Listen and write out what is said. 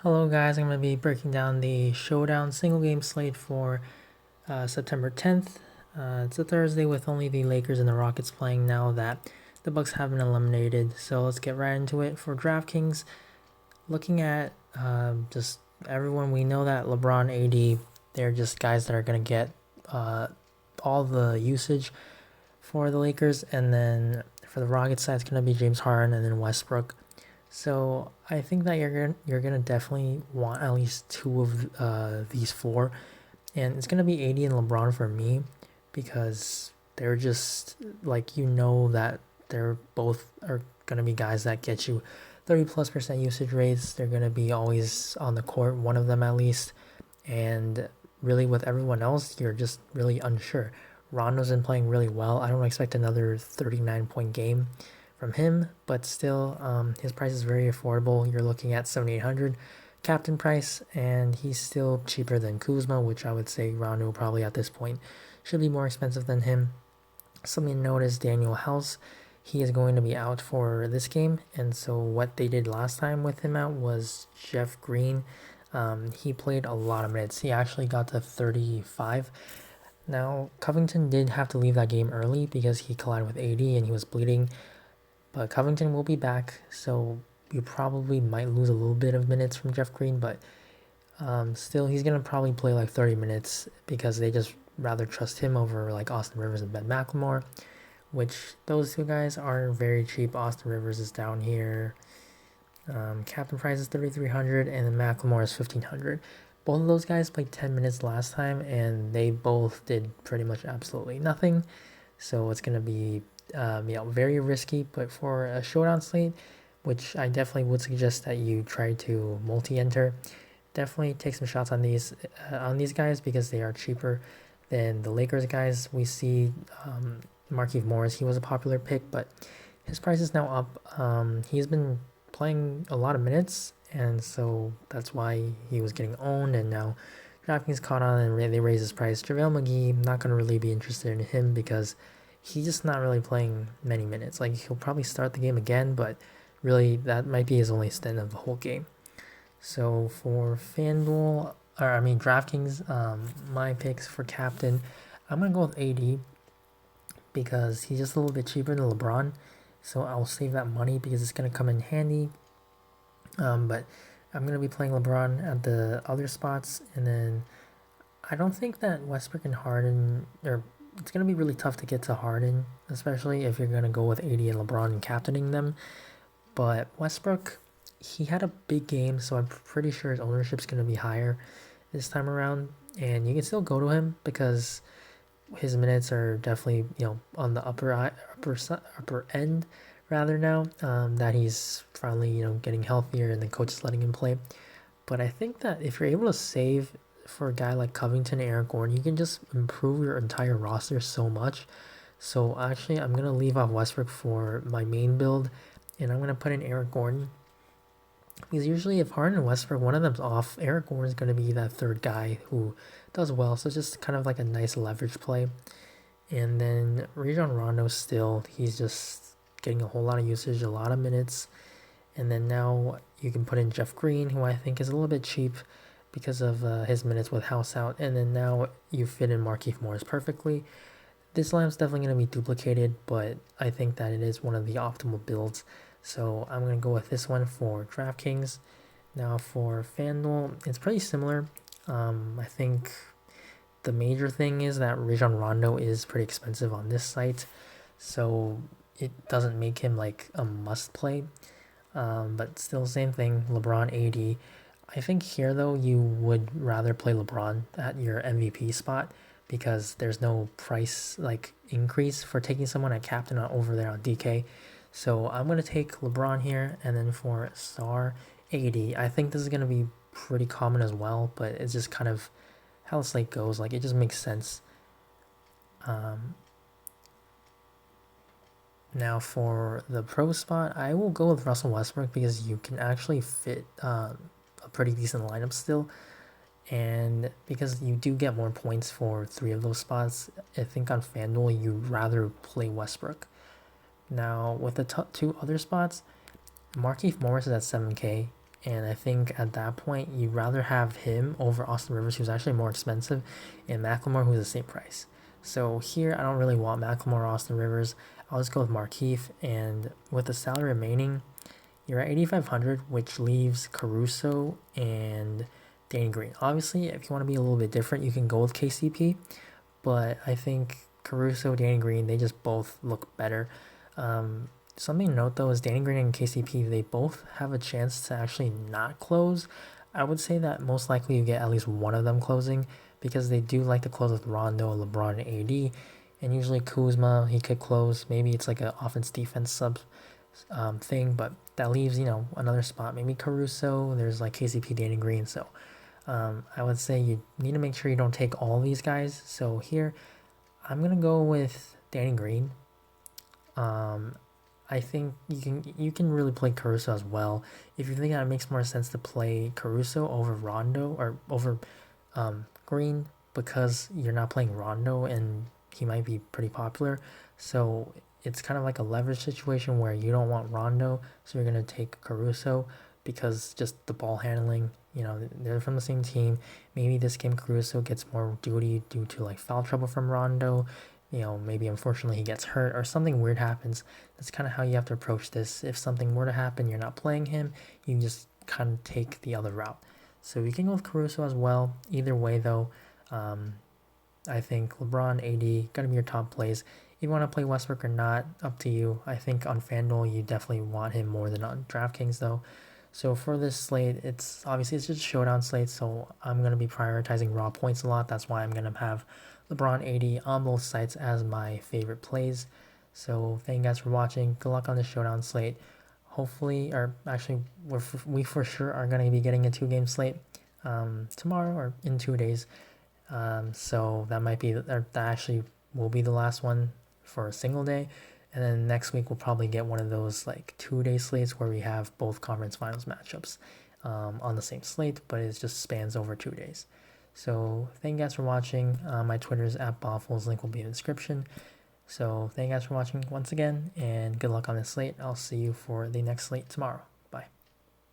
Hello guys, I'm going to be breaking down the Showdown single game slate for September 10th. It's a Thursday with only the Lakers and the Rockets playing now that the Bucks have been eliminated. So let's get right into it. For DraftKings, looking at just everyone, we know that LeBron, AD, they're just guys that are going to get all the usage for the Lakers. And then for the Rockets side, it's going to be James Harden and then Westbrook. So I think that you're gonna definitely want at least two of these four, and it's gonna be AD and LeBron for me because they're just like that they're both are gonna be guys that get you 30+% usage rates. They're gonna be always on the court, one of them at least, and really with everyone else, you're just really unsure. Rondo's been playing really well. I don't expect another 39-point game from him, but still, his price is very affordable. You're looking at 7,800 captain price, and he's still cheaper than Kuzma, which I would say Rondo probably at this point should be more expensive than him. Something to note is Daniel House. He is going to be out for this game, and so what they did last time with him out was Jeff Green. He played a lot of minutes. He actually got to 35. Now, Covington did have to leave that game early because he collided with AD and he was bleeding. But Covington will be back, so you probably might lose a little bit of minutes from Jeff Green, but still, he's going to probably play like 30 minutes because they just rather trust him over like Austin Rivers and Ben McLemore, which those two guys are very cheap. Austin Rivers is down here. Captain price is 3,300 and then McLemore is 1,500. Both of those guys played 10 minutes last time and they both did pretty much absolutely nothing. So it's going to be very risky, but for a showdown slate, which I definitely would suggest that you try to multi-enter, definitely take some shots on these guys because they are cheaper than the Lakers guys. We see Marquis Morris, he was a popular pick, but his price is now up. He's been playing a lot of minutes, and so that's why he was getting owned, and now DraftKings caught on and they raised his price. JaVale McGee, I'm not going to really be interested in him because he's just not really playing many minutes. Like, he'll probably start the game again, but really that might be his only stint of the whole game. So for DraftKings, my picks for captain, I'm going to go with AD because he's just a little bit cheaper than LeBron. So I'll save that money because it's going to come in handy. But I'm going to be playing LeBron at the other spots. And then I don't think that Westbrook and Harden, or it's going to be really tough to get to Harden, especially if you're going to go with AD and LeBron and captaining them. But Westbrook, he had a big game, so I'm pretty sure his ownership's going to be higher this time around. And you can still go to him because his minutes are definitely on the upper end rather now that he's finally getting healthier and the coach is letting him play. But I think that if you're able to save for a guy like Covington and Eric Gordon, you can just improve your entire roster so much. So actually, I'm gonna leave off Westbrook for my main build, and I'm gonna put in Eric Gordon. Because usually, if Harden and Westbrook, one of them's off, Eric Gordon's gonna be that third guy who does well. So it's just kind of like a nice leverage play. And then Rajon Rondo still, he's just getting a whole lot of usage, a lot of minutes. And then now you can put in Jeff Green, who I think is a little bit cheap because of his minutes with House out. And then now you fit in Marquis Morris perfectly. This lineup's definitely going to be duplicated, but I think that it is one of the optimal builds. So I'm going to go with this one for DraftKings. Now for FanDuel, it's pretty similar. I think the major thing is that Rajon Rondo is pretty expensive on this site. So it doesn't make him like a must play. But still, same thing, LeBron, AD. I think here, though, you would rather play LeBron at your MVP spot because there's no price like increase for taking someone at captain over there on DK. So I'm going to take LeBron here, and then for star, AD. I think this is going to be pretty common as well, but it's just kind of how the slate goes. Like, it just makes sense. Now for the pro spot, I will go with Russell Westbrook because you can actually fit a pretty decent lineup still. And because you do get more points for 3 of those spots, I think on FanDuel you'd rather play Westbrook. Now with the 2 other spots, Marquis Morris is at 7K. And I think at that point, you'd rather have him over Austin Rivers, who's actually more expensive, and Macklemore, who's the same price. So here, I don't really want Macklemore or Austin Rivers. I'll just go with Marquis. And with the salary remaining, you're at 8,500, which leaves Caruso and Danny Green. Obviously, if you want to be a little bit different, you can go with KCP, but I think Caruso, Danny Green, they just both look better. Something to note though is Danny Green and KCP, they both have a chance to actually not close. I would say that most likely you get at least one of them closing because they do like to close with Rondo, LeBron, and AD. And usually Kuzma, he could close. Maybe it's like an offense defense sub thing, but that leaves, another spot. Maybe Caruso, there's like KCP, Danny Green. So I would say you need to make sure you don't take all these guys. So here, I'm going to go with Danny Green. I think you can really play Caruso as well. If you think that it makes more sense to play Caruso over Rondo or over Green because you're not playing Rondo and he might be pretty popular. So it's kind of like a leverage situation where you don't want Rondo, so you're going to take Caruso because just the ball handling, they're from the same team. Maybe this game Caruso gets more duty due to like foul trouble from Rondo. Maybe unfortunately he gets hurt or something weird happens. That's kind of how you have to approach this. If something were to happen, you're not playing him, you just kind of take the other route. So you can go with Caruso as well. Either way though, I think LeBron, AD, gotta be your top plays. If you want to play Westbrook or not, up to you. I think on FanDuel, you definitely want him more than on Draftkings though. So for this slate, it's just a showdown slate, so I'm going to be prioritizing raw points a lot. That's why I'm going to have LeBron 80 on both sites as my favorite plays. So thank you guys for watching. Good luck on the showdown slate. Hopefully, or actually, we for sure are going to be getting a 2-game slate tomorrow or in 2 days. So that might be, or that actually will be the last one for a single day. And then next week we'll probably get one of those like 2-day slates where we have both conference finals matchups on the same slate, but it just spans over 2 days. So thank you guys for watching. My Twitter is @Boffles. Link will be in the description. So thank you guys for watching once again, and good luck on this slate. I'll see you for the next slate tomorrow.